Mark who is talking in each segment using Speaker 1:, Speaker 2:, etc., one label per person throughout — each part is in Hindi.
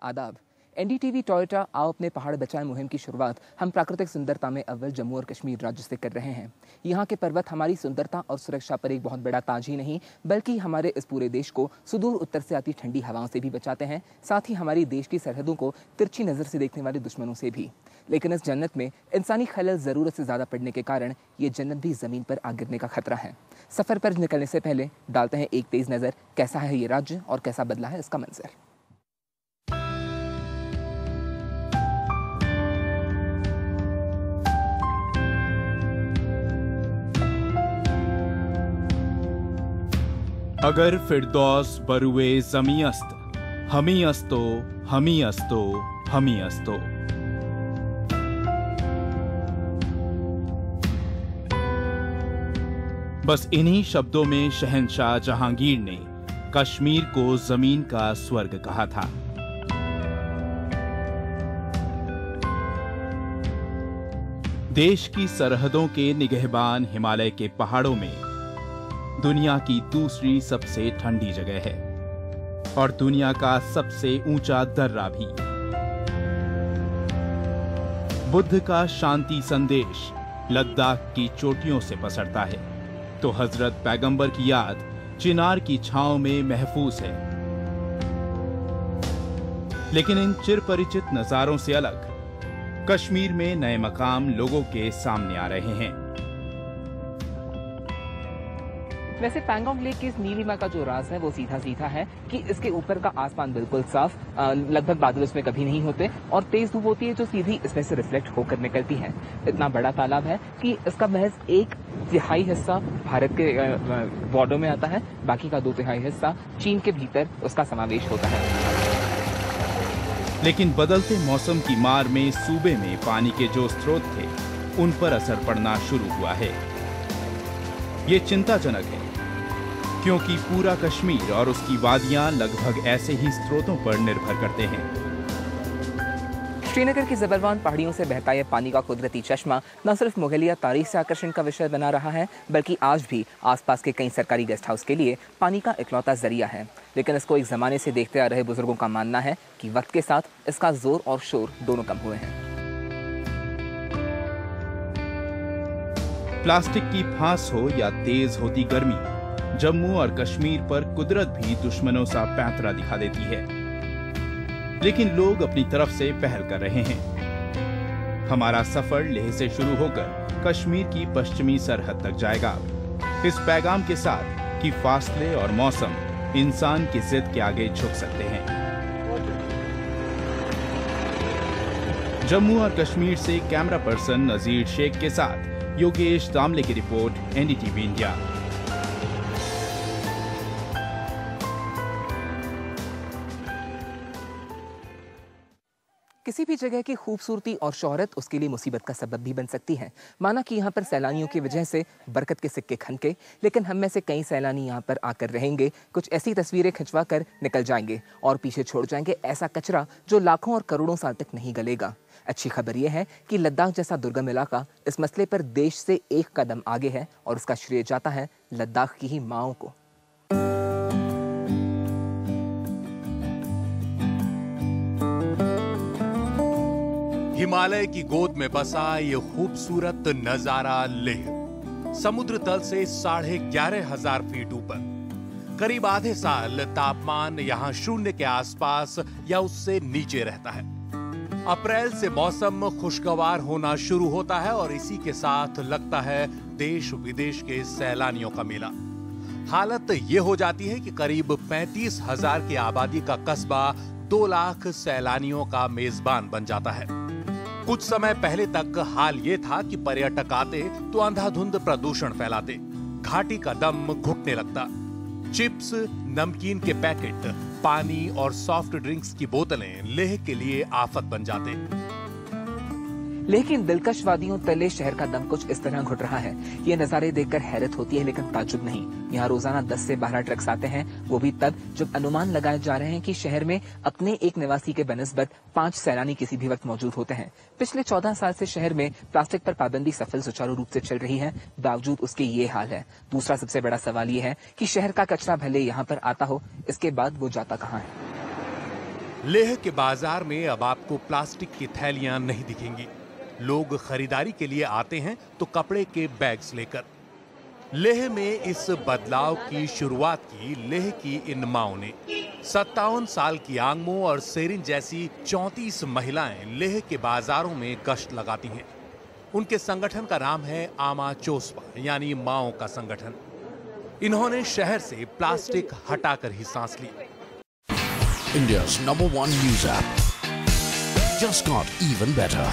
Speaker 1: आदाब। एनडीटीवी टोयोटा आओ अपने पहाड़ बचाए मुहिम की शुरुआत हम प्राकृतिक सुंदरता में अव्वल जम्मू और कश्मीर राज्य से कर रहे हैं। यहाँ के पर्वत हमारी सुंदरता और सुरक्षा पर एक बहुत बड़ा ताज ही नहीं बल्कि हमारे इस पूरे देश को सुदूर उत्तर से आती ठंडी हवाओं से भी बचाते हैं, साथ ही हमारी देश की सरहदों को तिरछी नजर से देखने वाले दुश्मनों से भी। लेकिन इस जन्नत में इंसानी खलल जरूरत से ज्यादा पड़ने के कारण ये जन्नत भी जमीन पर आ गिरने का खतरा है। सफर पर निकलने से पहले डालते हैं एक तेज नजर कैसा है ये राज्य और कैसा बदला है इसका मंजर।
Speaker 2: अगर फिरदौस बरुए ज़मी अस्त हमी अस्तो हमी अस्तो हमी अस्तो। बस इन्हीं शब्दों में शहंशाह जहांगीर ने कश्मीर को जमीन का स्वर्ग कहा था। देश की सरहदों के निगहबान हिमालय के पहाड़ों में दुनिया की दूसरी सबसे ठंडी जगह है और दुनिया का सबसे ऊंचा दर्रा भी। बुद्ध का शांति संदेश लद्दाख की चोटियों से पसरता है तो हजरत पैगंबर की याद चिनार की छांव में महफूज है। लेकिन इन चिरपरिचित नजारों से अलग कश्मीर में नए मकाम लोगों के सामने आ रहे हैं।
Speaker 1: वैसे पैंगोंग लेक की इस नीलिमा का जो राज है वो सीधा सीधा है कि इसके ऊपर का आसमान बिल्कुल साफ, लगभग बादल उसमें कभी नहीं होते और तेज धूप होती है जो सीधी इसमें से रिफ्लेक्ट होकर निकलती है। इतना बड़ा तालाब है कि इसका महज 1/3 हिस्सा भारत के बॉर्डर में आता है, बाकी का 2/3 हिस्सा चीन के भीतर उसका समावेश होता है।
Speaker 2: लेकिन बदलते मौसम की मार में सूबे में पानी के जो स्रोत थे उन पर असर पड़ना शुरू हुआ है। ये चिंताजनक है क्योंकि पूरा कश्मीर और उसकी वादियां लगभग ऐसे ही स्रोतों पर निर्भर करते हैं।
Speaker 1: श्रीनगर की ज़बरवान पहाड़ियों से बहता यह पानी का कुदरती चश्मा न सिर्फ मुगलिया तारीख से आकर्षण का विषय बना रहा है बल्कि आज भी आसपास के कई सरकारी गेस्ट हाउस के लिए पानी का इकलौता जरिया है। लेकिन इसको एक जमाने से देखते आ रहे बुजुर्गों का मानना है कि वक्त के साथ इसका जोर और शोर दोनों कम हुए हैं।
Speaker 2: प्लास्टिक की फांस हो या तेज होती गर्मी, जम्मू और कश्मीर पर कुदरत भी दुश्मनों सा पैंतरा दिखा देती है। लेकिन लोग अपनी तरफ से पहल कर रहे हैं। हमारा सफर लेह से शुरू होकर कश्मीर की पश्चिमी सरहद तक जाएगा, इस पैगाम के साथ कि फासले और मौसम इंसान की जिद के आगे झुक सकते हैं। जम्मू और कश्मीर से कैमरा पर्सन नजीर शेख के साथ योगेश दामले की रिपोर्ट, एनडीटीवी इंडिया।
Speaker 1: किसी भी जगह की खूबसूरती और शोहरत उसके लिए मुसीबत का सबब भी बन सकती है। माना कि यहाँ पर सैलानियों की वजह से बरकत के सिक्के खनके, लेकिन हम में से कई सैलानी यहाँ पर आकर रहेंगे, कुछ ऐसी तस्वीरें खिंचवा कर निकल जाएंगे और पीछे छोड़ जाएंगे ऐसा कचरा जो लाखों और करोड़ों साल तक नहीं गलेगा। अच्छी खबर यह है कि लद्दाख जैसा दुर्गम इलाका इस मसले पर देश से एक कदम आगे है और उसका श्रेय जाता है लद्दाख की ही माओं को।
Speaker 3: हिमालय की गोद में बसा ये खूबसूरत नजारा लेह, समुद्र तल से 11,500 फीट ऊपर। करीब आधे साल तापमान यहाँ 0 के आसपास या उससे नीचे रहता है। अप्रैल से मौसम खुशगवार होना शुरू होता है और इसी के साथ लगता है देश विदेश के सैलानियों का मेला। हालत ये हो जाती है कि करीब 35,000 की आबादी का कस्बा 2 लाख सैलानियों का मेजबान बन जाता है। कुछ समय पहले तक हाल ये था कि पर्यटक आते तो अंधाधुंध प्रदूषण फैलाते, घाटी का दम घुटने लगता। चिप्स, नमकीन के पैकेट, पानी और सॉफ्ट ड्रिंक्स की बोतलें लेह के लिए आफत बन जाते।
Speaker 1: लेकिन दिलकश वादियों तले शहर का दम कुछ इस तरह घुट रहा है। ये नजारे देखकर हैरत होती है लेकिन ताज्जुब नहीं। यहाँ रोजाना 10 से 12 ट्रक्स आते हैं, वो भी तब जब अनुमान लगाए जा रहे हैं कि शहर में अपने एक निवासी के बनिस्बत 5 सैलानी किसी भी वक्त मौजूद होते हैं। पिछले 14 साल से शहर में प्लास्टिक पर पाबंदी सफल सुचारू रूप से चल रही है, बावजूद उसके ये हाल है। दूसरा सबसे बड़ा सवाल ये है कि शहर का कचरा भले यहाँ पर आता हो, इसके बाद वो जाता कहाँ है।
Speaker 3: लेह के बाजार में अब आपको प्लास्टिक की थैलियां नहीं दिखेंगी। लोग खरीदारी के लिए आते हैं तो कपड़े के बैग्स लेकर। लेह में इस बदलाव की शुरुआत की लेह की इन माओं ने। 57 साल की आंगमो और सेरिन जैसी 34 महिलाएं लेह के बाजारों में गश्त लगाती हैं। उनके संगठन का नाम है आमा चोसपा, यानी माओं का संगठन। इन्होंने शहर से प्लास्टिक हटाकर ही सांस ली।
Speaker 4: India's #1 news app just got even better.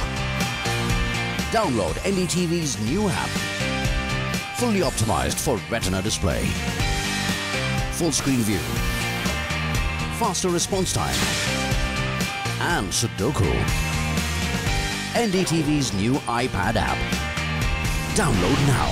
Speaker 4: Download NDTV's new app. Fully optimized for retina display. Full screen view. Faster response time. And Sudoku. NDTV's new iPad app. Download now.